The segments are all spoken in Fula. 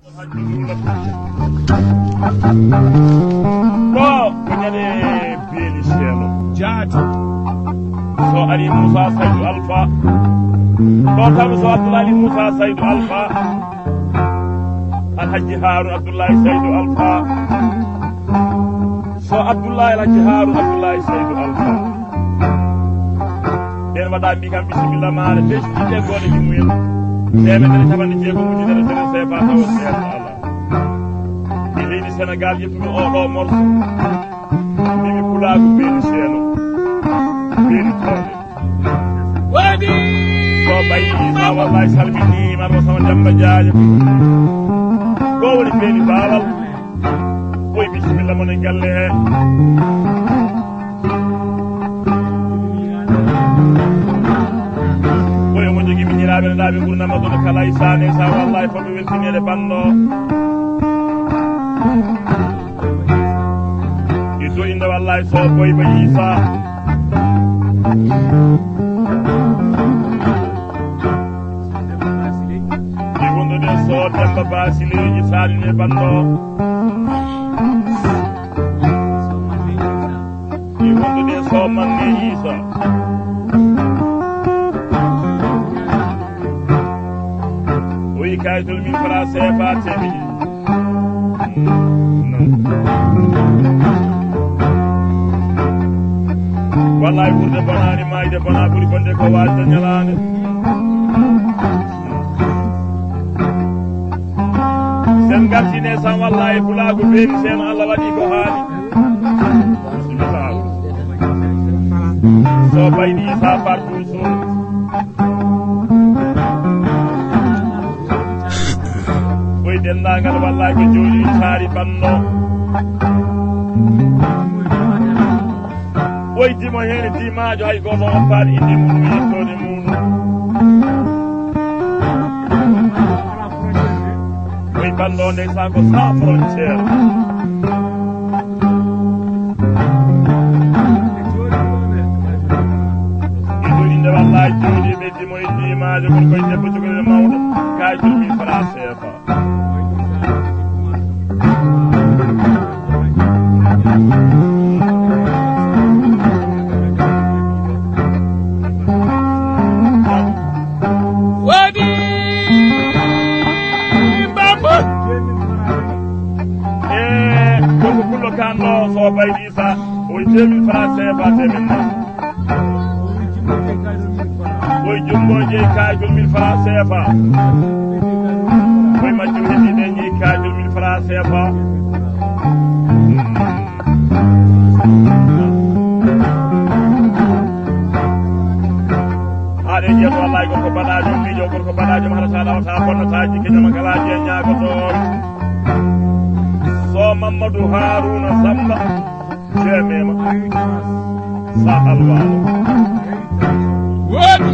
ɗo ko ñande beeli seeno jaati so ari Moussa Saydou Alpha ɗo kam so Abdoulaye Moussa Saydou Alpha Alhaji Haroun Abdoulaye Saydou Alpha so Abdoulaye Alhaji Haroun Abdoulaye Saydou Alpha ɓen waɗa mbi kam bisimilla maɗa fesdi jeggode gimmuyen temedere capanɗe jeegom ujunere sene CFA tawa seeɗa Allah e leydi Sénégal yettumi oɗo morso mbimi pulagu beeli seeno beeli toone waɗi so ɓayi sa wallahi salminima ɗo sama Demba Diadio ɗo woni beeli bawal ɓoy bisimilla mon e galle he ɓoy omo jogui miñiraɓe ne ɗaɓe ɓurnama ɗo kala isane sa wallahi foɓe weltinede banno do inde wallahi so boy ba Isa di wondo de so Demba Basile ji saline bando di wondo de so manne Isa oyi kaytol min fra CFA temi wallahi ɓurde bonani mayde bona ɓuuri bonde ko wasde ñalande sen gartine san wallahi pulago beeli sen Allah waɗi ko haali bisimillah so bayni Isa partout so ɓoy dendagal wallahi ɓe jooɗi saari banno woy dimo hene dimajo hay goto oppaɗo inde mum yettode muɗum woy banɗo ndeysan ko sans frontiére iɗo inde wallahi jooɗi ɓe dimo e dimajo kono koye debbo jogorede mawɗo kayitol 1000 francs CFA kanno so baydi Isa oy 2000 francs CFA temen oy jumbo je kayjol 1000 francs CFA oy majjum heddi de je kayjol 1000 francs CFA haade jeeto wallahi gorko baɗajo miijo gorko baɗajo harata ɗawata bonnataji keñoma galaji e ñagotoɓe so Mamadou Harouna Samba jemema sa alwalo woɗi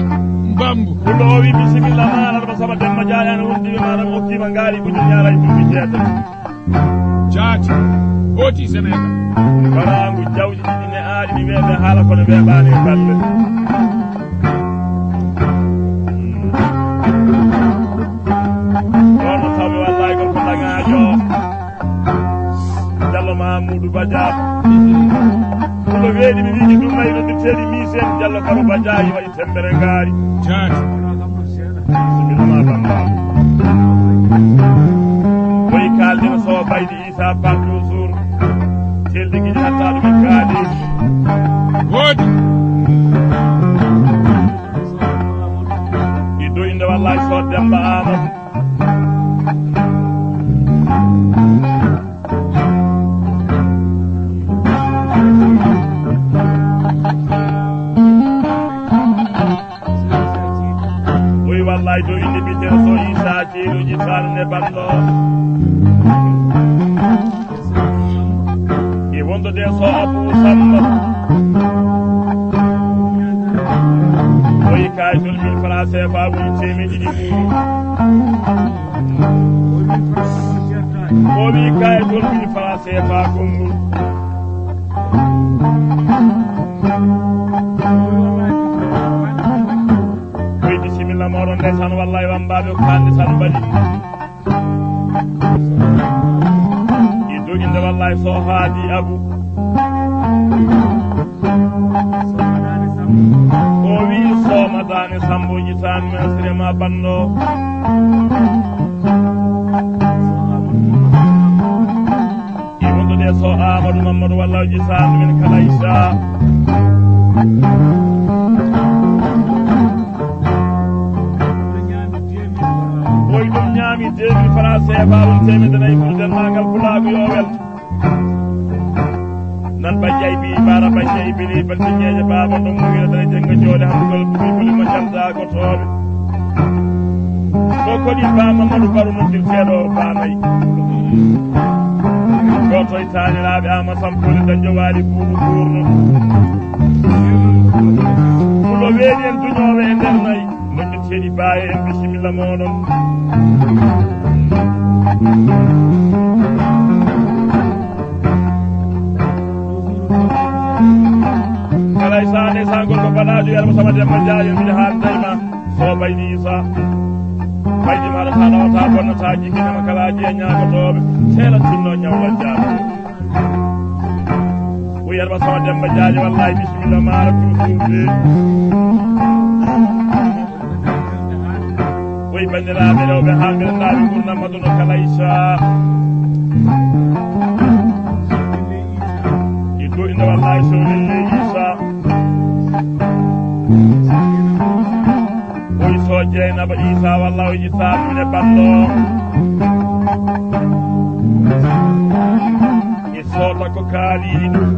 mbambu huɗo o wi bisimilla maɗa ɗo sama Demba Diadio ane wondiɓe maɗa mo hokkima ngaari buñol ñaray ɗummi jeetati jaati oti Sénégal barangu jawji ɗiɗi ne aaɗi ɗi weeɓe haala kono weeɓani e balle ɗono tawmi wallahi gorko ɗaŋajo Diallo Mamoudou Badiane ɗo weeɗi mi wiiki ɗum nayi ɗo teeli misen Diallo Kabo Badiayi waɗi tembere ngaari jaati bisimillama bamba woyi kalden so baydi Isa par toujours telde guiɗi hatta ɗum e kaali woodi ɗiɗo inde wallahi so Demba Amadou wallahi do inde bitere so Isa ceeruji tanne banno e wondo de so Abou Samba oyi kaytol 1000 francs CFA woni temeɗi ɗiɗi o wi kaytol 1000 francs CFA konngol moɗon ndeysaan wallahi wambaɓe ko hande tan mbaɗi wallahi so haadi abu o wi somadani sambo jitani mesrema banno iwondude so amadou mamadou wallahi jitani min kala isa oy ɗum ñaami 2000 francs CFA won temedanayi pour dennagal pulago yo welto nan bajjay bi bara bajjay bili balde ñeñe baba ɗum mo wiya dana jenga joode hamdugol buli mo jamda ko tooɓe ko kodi ba mamadou baru noddirteɗo banayi goto e taniraɓe ama sampole dañjo waali buubu ɓurno pulo weeɗi en duñoɓe e nder nayi noddirteɗi baye en bisimilla moɗon kalay sane sangol ko baɗajo yarmo sama demba jaayo mbiɗa haaldayma so baydi isa baydi maɗa ta ɗawata bonnata jigginema kalaji e ñagotoɓe seela tinno ñawlal jaaɓe o yarma sama demba jaajo wallahi bisimilla maɗa toujours oyi bandiraɓe rewɓe haalɓiranɗaɓe gurnammaduno kala isa iddo inde wallahi sowlelle isa oyi so jeynaba isa wallah o yittaɗumine banno e soota ko kaaliɗi ɗum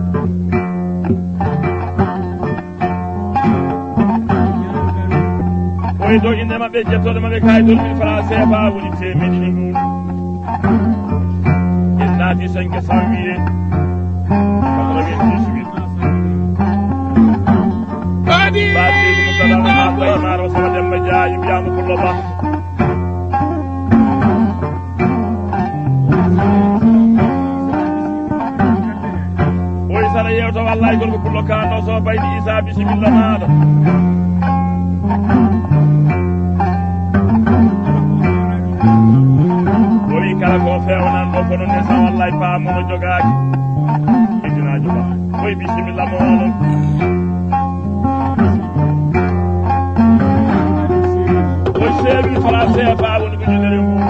oyi dow inde maɓɓe jettoɗe maɓɓe kayi 2000 francs CFA woni temedɗi ɗi ɗum en naati 5 janvier 98 baɗiɗi musadama ha taymaro sama demba jaayi mbiyama pullo ba oyi saɗa yewta wallahi gonko pullo kanno so baydi isa bisimilla maɗa oyi kala ko fewnan ɗo kono ne sa wallahi paamuno jogaki ejinajo ba oyi bisimilla moɗon oyi 2000 francs CFA woni ko jodere mum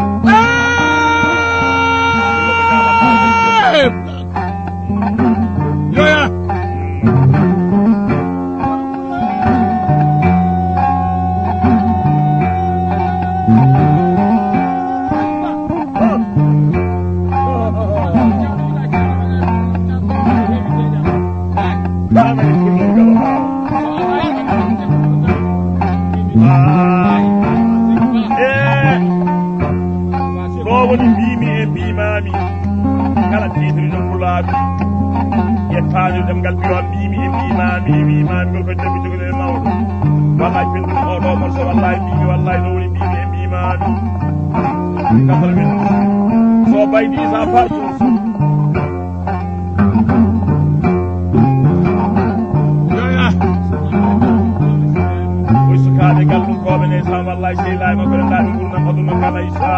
yoya ɗo woni mbimi e mbimami kala titre no pulaɓe yettani ɗemgal mbiwa mbimi e mbimami ngol ko deɓi jogone mawɗo wallahi penduno oɗo morso wallahi mbimi wallahi ɗo woni mbimi e mbimami 80 so baydi sa partout oy sukaɓe gallunkoɓe ne sa wallahi sehilahi makko ɗe ndaɓe gurnam aduna kala isa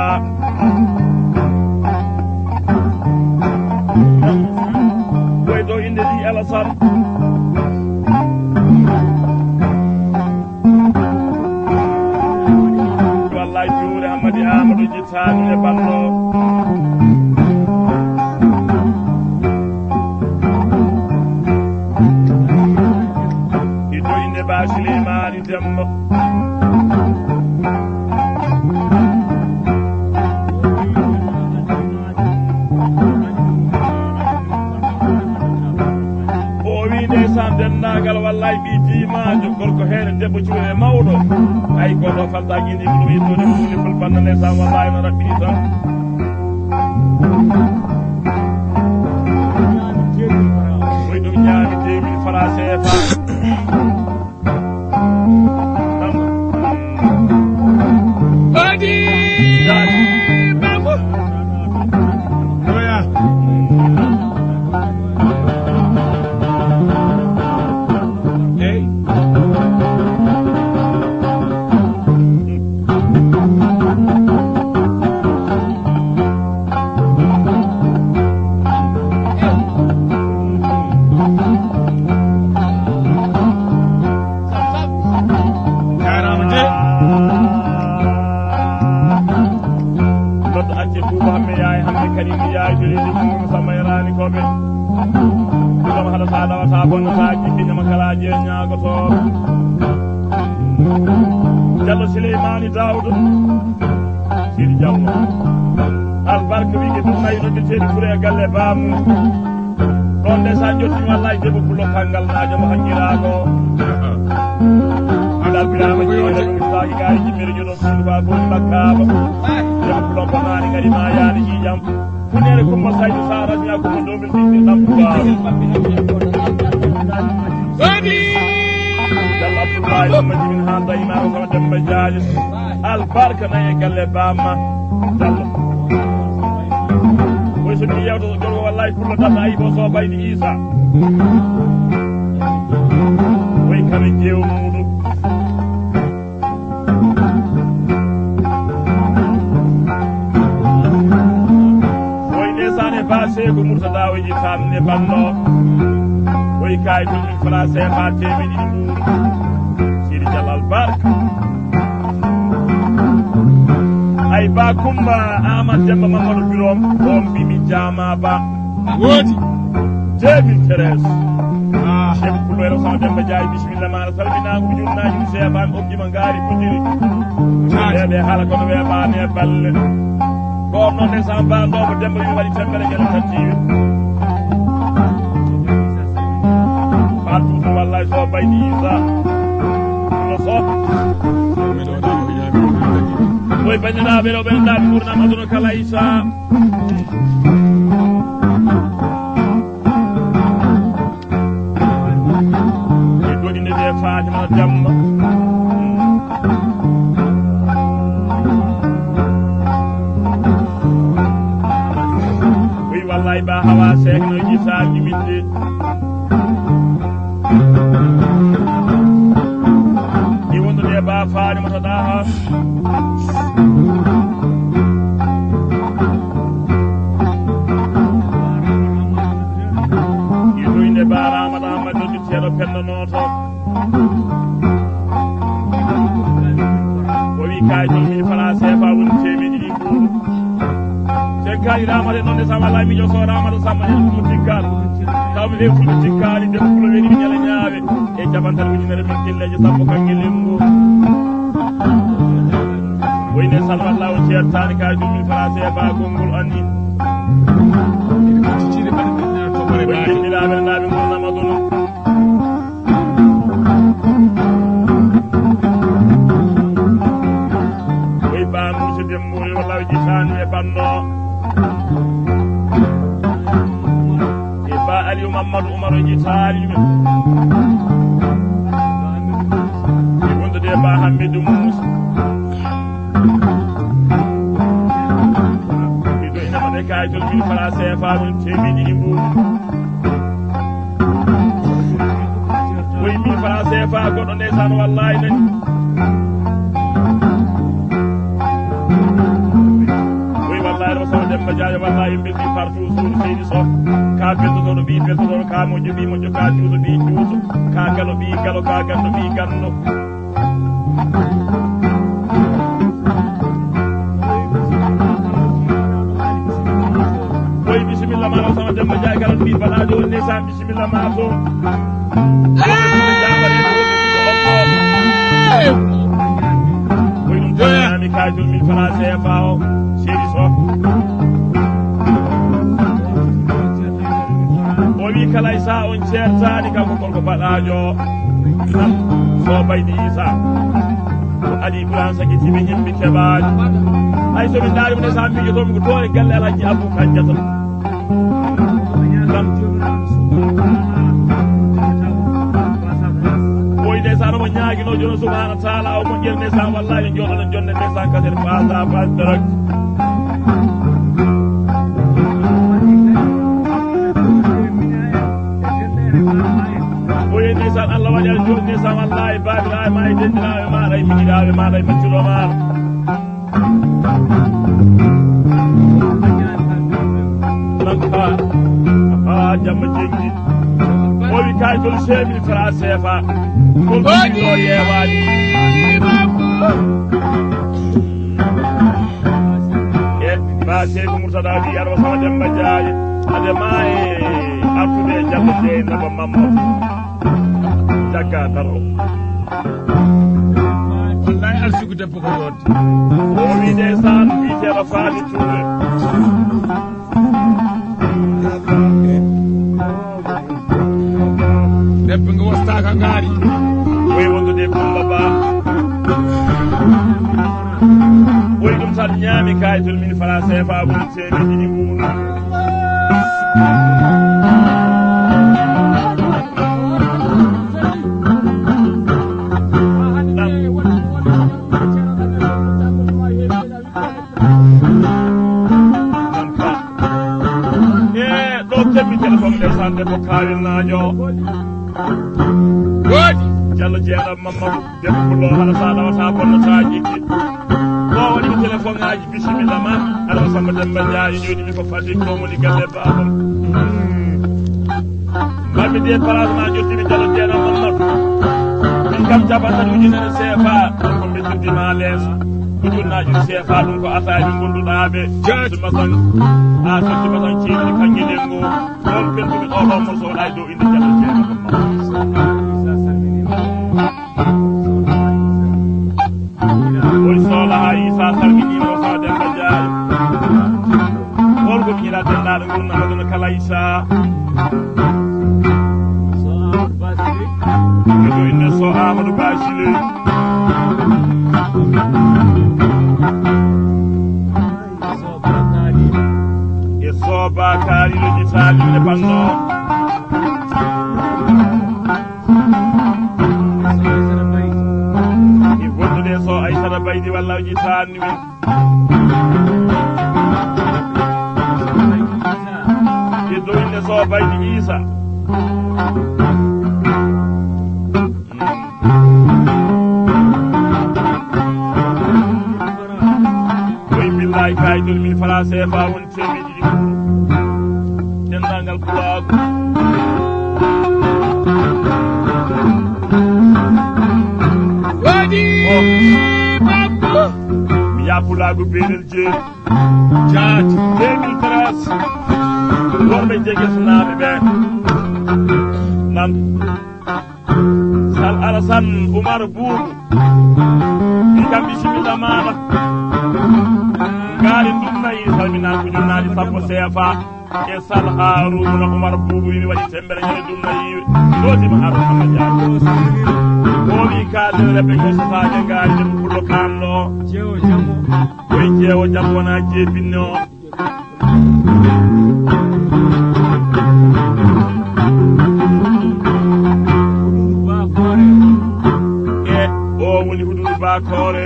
oy dow inde li Alassane wallahi juure Hammadi Amadou jittani e banno iddo inde ba Souleymani Demba ndeysaan dendagal wallahi mbi dimajo gorko hene debbo cuure mawɗo ay goto faltaki ndi ko ɗum yittode ɗumni fulfanna ndeysaan wallahi no raɓɓini tan koye ɗum ñaami 2000 francs CFA adi babo oya bacce buuba hamme yaay hamde kadi mi yaay jolede ɗum sama yarani koɓe ɗum haɗa sa ɗawata bonnata jikki ñama kala je ñagoto Diallo Souleymani Daouda Sidi Diallo albarka wige ɗum nayi ɗo deteɗi ɓuure e galle baamu ɗon nde sa jottimi wallahi debbo pullo kangal naajo mo hakkiraako alal birama jeeɗe ɗum saaki gaari jimmere joɗon suudu fa gooni makkaaba debbo pullo bonani ngari ma yaade ƴiƴam funere kumma saydu sa rasmiya kumma 2018 ɗam waawi Diallo Abdoulaye ɗumma jimin ha dayimama sama demba jaaje albarka nayi e galle bamma Diallo koy so mi yewta so jolgo wallahi pullo tata ayi bo so baydi Isa koy kame jeew muɗum koy nesane ba seego murtada o yittanne banno koy kay to min français ha temeɗiɗi mbuuru Sidi Diallo albarka ay ba kumba Amad Demba Mamadou Birom on mbimi jama ba woodi 2013 chef kulwero sama Demba Jaay bisimilla maɗa salminago ujunnaji mi seeban oggima ngaari pudiri ɓeɓe haala kono weeɓani e balle ko noon de sama bandomo Demba wi waɗi tembere guele tattiwi faltutu wallahi so baydi Isa no so koy bandiraɓe ɗo ɓenɗaɓe ɓurnam aduna kala Isa e doɗinde de Fatimata Demba koy wallahi ba hawa seek no jisaji winde ɗi wondude ba Fatimata Daha idoyinde ba Ramata Ahmad dojjiteɗo pennonoto o wi kayitol min fala sefa woni temeɗi ɗi ɓuuru ten kaali Ramata noon de sa wallahi miijo so Ramata Samba en ɗum tikkal tawmi ɓe fulɓe tikkali debbo fulo weɗi mi ñala ñaawe e jabantal ujunere min killeje sappo kange lemgo woyne salwallah o ceertani kayitol min fala sefa gongol anni bandiraɓe naaɓe gurnama dono koy ba Moussa Dembouri wallahi jitani e banno e ba Aliou Mamadou Oumar o jitani e wondude ba Hamidou Moussa ido inamade kayitol min fala sefa won temeɗi ɗi mbuuri koy min fala sefa goɗɗo ndeysan wallahi nani koy wallahi ɗo sama Demba Diadio wallahi belɗi partout suudu seydi Sow ka beltotoɗo ɓi beltotoɗo ka moƴƴo ɓi moƴƴo ka juuso ɓi juuso ka galo ɓi galo ka ganno ɓi ganno koy bisimilla ma ɗo sama Demba Diadio kala ɓi baɗajo on ndeysan bisimilla ma to koy ɗum tanami kayitol min fala sefa o seydi Sow o wi kala Isa on ceertani kanko gorko baɗajo so baydi Isa adi Ibrahima sakitiɓe yimɓe keɓani hay somin daarimo nde sa miijotomi ko toon e galle Alhaji Abou Kandiata boy ndeysaan omo ñaagino jono subhana taala o moƴƴere ndeysaan wallahi ne jooɗono jonde ndeysaan kasete pasa pas direct boye ndeysaan Allah waɗal joni ndeysaan wallahi babiraɓe ma e dendiraɓe maɗa e miñiraɓe maɗa e maccuɗo maɗa jamma jeggi o wi kayitol 5000 francs CFA kol ɗo yewani e ba ha Seydou Murtada di Yarba sama Demba Ndiaye ade ma e artude Jallo Dieynaba Mamadou jagga daro wallahi arsugu debbo ko yodde o wi ndeysaan wiiteɗo Faali Touré debbo ngo wostaka ngaari woyi wondude Kumba Ba woyi ɗum tan ñaami kayitol min fala CFA woni temedde ɗiɗi mbuɗu temmi téléphone ndeysaan debbo kawil naajo woodi Jallo Dieynaba Mamadou debbo pullo haɗa sa ɗawata bonnata jikki o waɗimi téléphone ngaji bisimilla ma aɗa Samba Demba Ndiaye joɗimi ko faddi komoni galle babam mami de place ma jottimi Jallo Dieynaba Mamadou min kam jaɓatan ujunere CFA ɗum ko bettirdima leeso ujunnaji CFA ɗum ko asaji gonduɗaɓe masan ha sotti masan ceeɗi kanƴe lengo on pentumi oɗo morso waɗa e dow inde Jallo Dieynaba woni sohla ha Issa salminimo fa Demba Ndiaye on ko miñiɗa denɗaɗo gurna hoɗono kala Issa e dow inde so Amadou Basile e soba kaariɗo jitaalinde banno e wondude so Aissata Baydi walla o jitaanni men e dow inde so Baydi Issa ay kayitol min fala CFA woni temedde ɗiɗi dendalngal Pulaagu waɗi babbo mi ya Pulaagu Belel Jeeri jaati 2013 wonɓe jegesnaɓe ɓe nan Sal Alassane Oumar Boubou ɗi kam bisimilla maɗa gaari dumnayi salminan ko junnaji sappo CFA e Sal Harouna Oumar Boubou mi waɗi tembere ñande dumnayiɓe ɗotima Harouna Hamma Diaye o wi kaldereɓe ko sosaje gaari debbo pullo kamɗo koye jeewo jam wona jeepinne o e o woni Hududu Bakore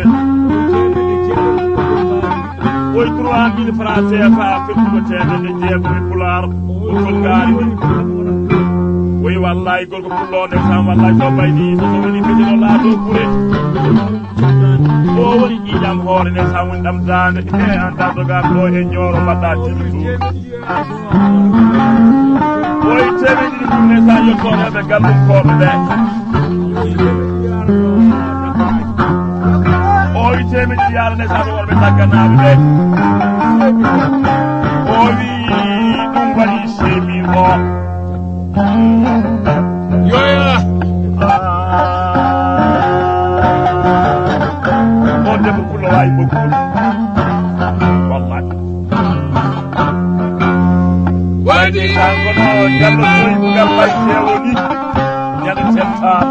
woy 3000 francs CFA fettugo temedde jeegomi Pulaar o fol gaari ɗi woy wallahi gorko pullo ndeysaan wallahi so Baydi so woni fetino laato ɓure o woni ƴiƴam hoore ndeysaan woni ɗam dande e anda dogan ɗo e ñooro mbaɗɗa tiri tu woy temedde ɗi ɗum ndeysaan yettoɗoɓe gallum koɓe ɓe o wi temedde ɗi yaara ndeysaan ɓe wonɓe tagganaɓe ɓe o wi ɗum waɗi semi o yoya o debbo pullo wawi ɓokkude wallahi waɗi kankono Jallo Dieynaba bay sewo ni ñande settan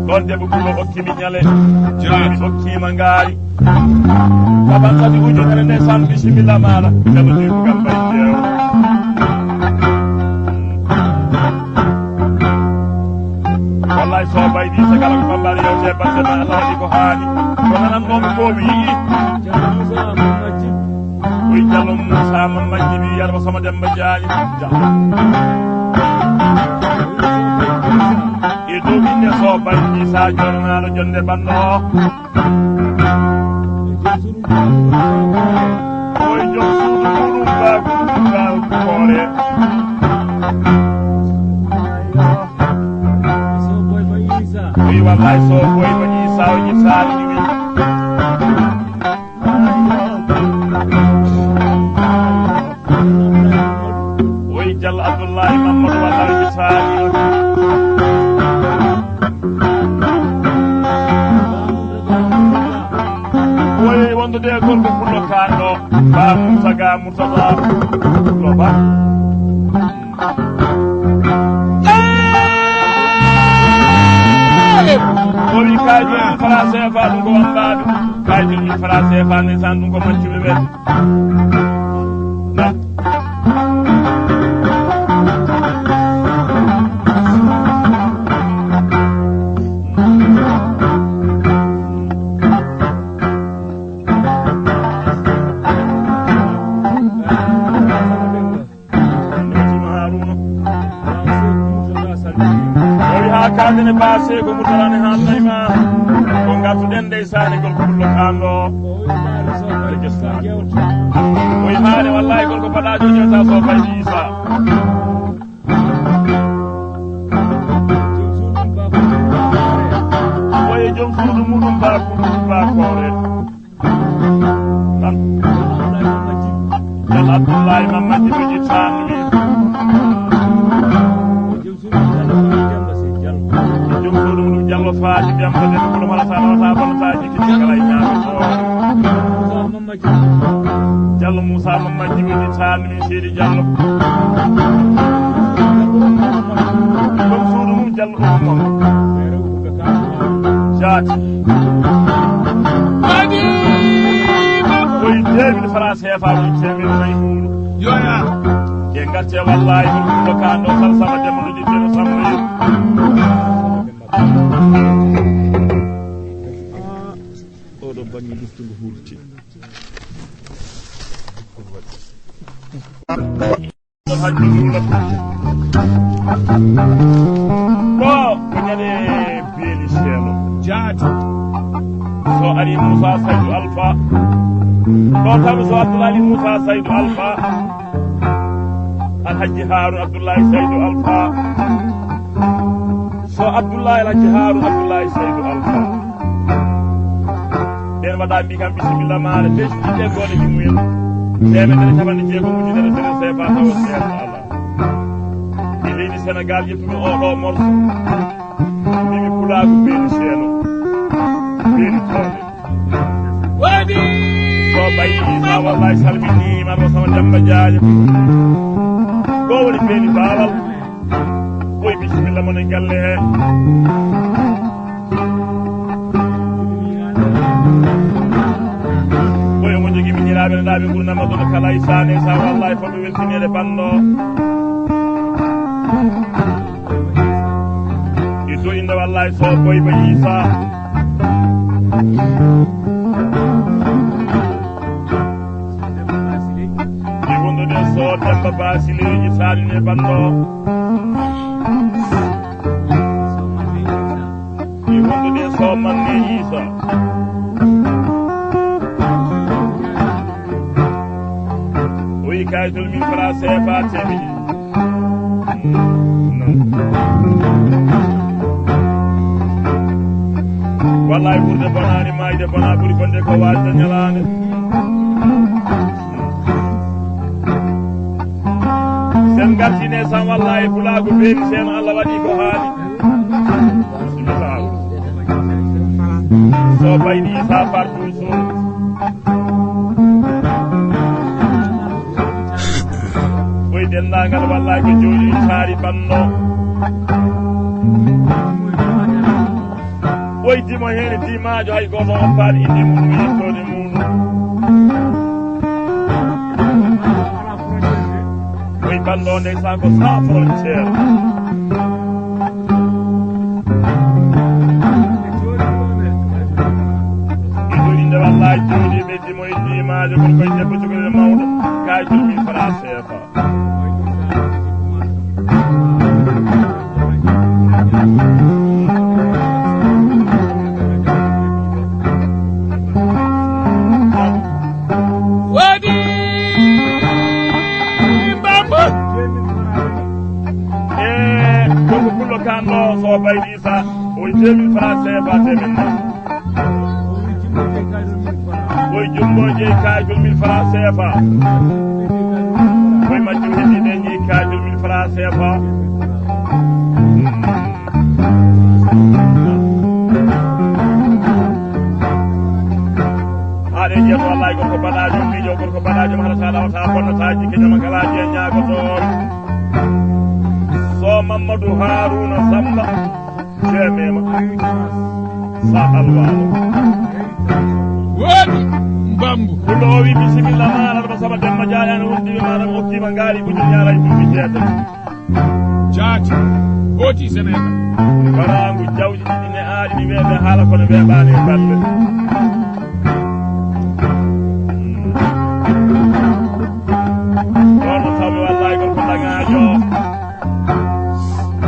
ɗon debbo pullo hokkimi ñale jaari hokkima ngaari saban kadi ujunere ndeysaan bisimilla maɗa Jallo Dieynaba bay sewo wallahi so Baydi so kala ko bambare yewte batte ma Allah waɗi ko haali ko nanan momi bomi yii koye Jallo Moussa man majjibi Yarba sama Demba Ndiaye e dow inde so Baydi sa jornaɗo jonde banno koye jom suudu muɗum ba koore wi wallahi so boy bañi sawo ñi saali ni wi Abdoulaye Mamadou wallahi mi saali woyi wondude gorko pullo kanɗo ba Moussa Mourtada lo ba owi kayjol min fara CFA ɗum ko wambaɓe kayjol min fara CFA ndesan ɗum ko maccuɓe ɓen kadene baase ko murtalani hannayma ko gartuɗen ndeysani golko pullo kanɗo oyi haane wallahi golko baɗajo jewta so faydi Isa oyi joom suudu muɗum bakore tan jal Abdoulaye Mamadji ɓeji tanmi Jallo faaji biyam ko den ko mala sala wata bon faaji ki kala nyaama to Jallo Moussa Mamadji woni tan mi seedi Jallo ko suudu mum Jallo mum jaati adi koy debil France fa mo temi may yoya ke ngarte wallahi ko kando sal sama dem no di dem sama oɗo bangi luftugo hurti ɗo ko ñande beeli seelo jaati so ari Moussa Saydou Alpha ɗo tami so Abdoulaye Moussa Saydou Alpha Alhaji Haroun Abdoulaye Saydou Alpha so Abdoulaye Alhaji Haroun Abdoulaye Saydou Alpha den waɗa mbi kam bisimilla maɗa fesɗiɗe gone jumuyen temedere capanɗe jeegom ujunere sene CFA tawa seeɗa Allah e leydi Sénégal yettumi oɗo morso mbimi pulagu beeli seeno beeli towde waɗi so ɓayi Isa wallahi salminima ɗo sama Demba Diadio ɗo woni beeli bawal oy bisimilla mon e galle he oy mo jogi miñiraɓe ne ɗaɓe gurnama ɗo kala isane sa wallahi foɓe weltinede banno iddo inde wallahi so boyba Isa i wondude so Demba Basileji salmine banno i wondude so manne Isa oyi kayitol min fara CFA temiji wallahi ɓurde bonani mayde bona ɓuuri bonde ko wasde ñalande sen gartine san wallahi pulagu beeri sen Allah waɗi ko haali bisimillah so bayni Isa partout so oy dendagal wallahi ko jooɗi saari banno oy dimo hene dimajo hay goto on paari inde mum yettode muɗum oy banno ndeysan ko sans frontiére inde wallahi jooɗi ɓe dimo e dimajo kono koye debbo jogorede mawɗo kayjol min fara CFA waɗi bamba e koko pullo kanɗo so baydi Isa oye 2000 francs CFA temen nayi oye jumboje kayjol 1000 francs CFA oye majjum heddiɗe ñi kayjol 1000 francs CFA haade jeeto wallahi gorko baɗajo miijo gorko baɗajo harata lawata bonnataji keñama kalaji e ñagotoɓe so Mamadou Harouna Samba jeemema sa alwalo woodi mbambu kulowi bisimilla maɗa ɗo Samba Demba Diayane wondiɓe maɗa mo hokkima ngaari buñu ñaara duuɓi jeetati jaati hooti Sénégal barangu jawji ɗiɗi ne aaɗi ɗi weeɓe haala kono weeɓani balle ɗon tawmi wallahi gorko ɗaŋajo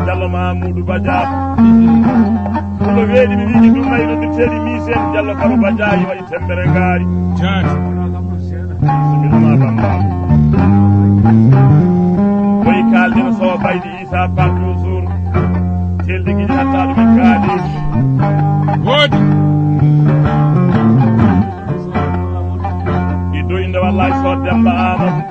Diallo Mamoudou Badiab kulo weeɗi mi wiiji ɗum nayi noddirteɗi misen Diallo Kaba Badiayi waɗi tembere ngaari jaati bisimillama bambaɗo woyi kaldino sowo baydi Issa Par toujours telde guiɗi hatta ɗumen kaali woodi ɗiɗo inde wallahi so Demba Amadou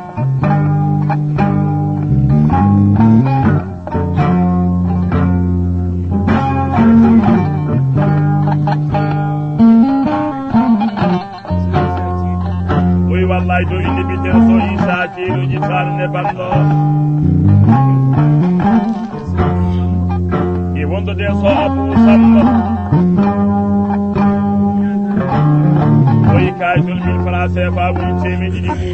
oyi wallahi dow inde bitere so Issa ceeɗoji tanne banɗo e wonde de so Abou Samba oyi kayitol 1000 francs CFA woni temeɗi ɗiɗi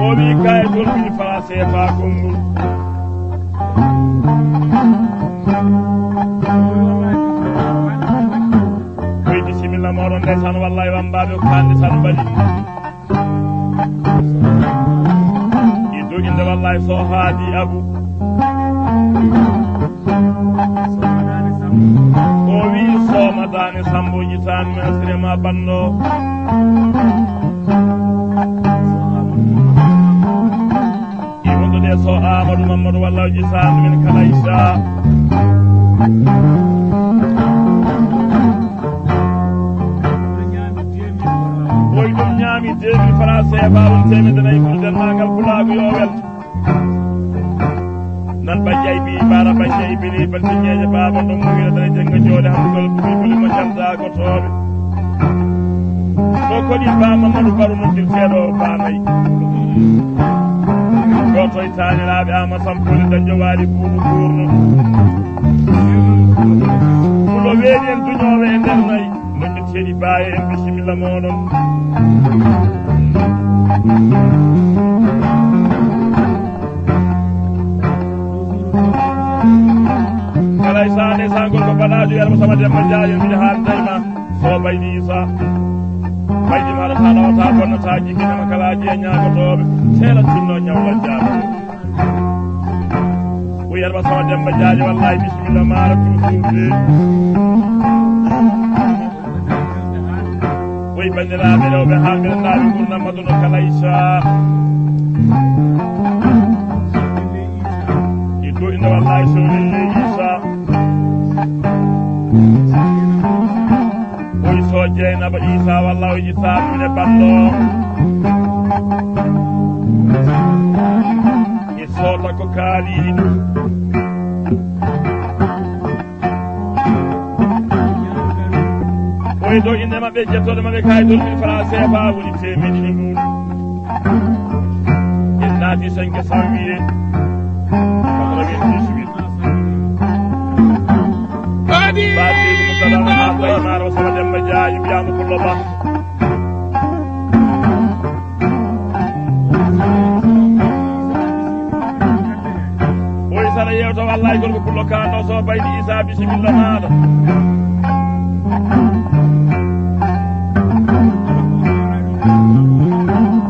o wi kayitol 1000 francs CFA konngol oyi bisimilla moɗon ndeysan wallahi wambaɓe ko hande tan mbaɗi iddo inde wallahi so haadi Abou o wi somadane Samboji tan mesrema banno i wonde de so Amadou Mamadou wallahi jisan min kala Issa oyi ɗum ñaami 2000 francs CFA woni temedde nayyi pour dennagal pulago yo welto nan bajjay bi bara bajjay bini balti ñeeje baba ɗum mo wiya dana jenga joode hamdugol ɓuɓɓuli mo jamdago tooɓe ɗo koɗi ba Mamadou Barou noddirteɗo banayi goto e taniraɓe ama sampoli dañjo waali buuɗu ɓurno fulo weeɗi en duñoɓe e nder nayyi noddirteɗi baye en bisimilla moɗon alay sane sa gorko baɗajo yalma Samba Demba Diayo mbiɗa haaldayma so baydi Issa baydi maɗa ta lawata bonnataji kinama kalaji e ñagotoɓe seela tinno ñawlal jaama o yalma Samba Demba Diayo wallahi bisimilla maɗa toujours oyi bandiraɓe rewɓe haalɓe laaɓi gurdam maduno kala Issa iddo inde wallahi so lelle Issa oyi so Dieynaba Issa wallahi oji tamine banɗo e sota ko kaaliɗi ɗum oyi dow inde mabɓe jettoɗe mabɓe kayitol 1000 francs CFA woni temeɗi ɗi ngun en naati 5 janvier 98 baadi baɗiɗi musadama ha taymaro Samba Demba Diayo mbiyama pullo ba oyi saɗa yewta wallahi gorko pullo kanɗo so baydi Issa bisimilla maɗa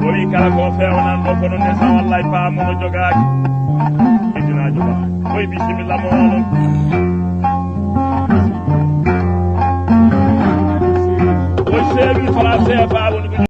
o wi kala ko fewnan ɗo kono ne sa wallahi paamuno jogaki idinajo ba oyi bisimilla moɗon oyi 2000 francs CFA woni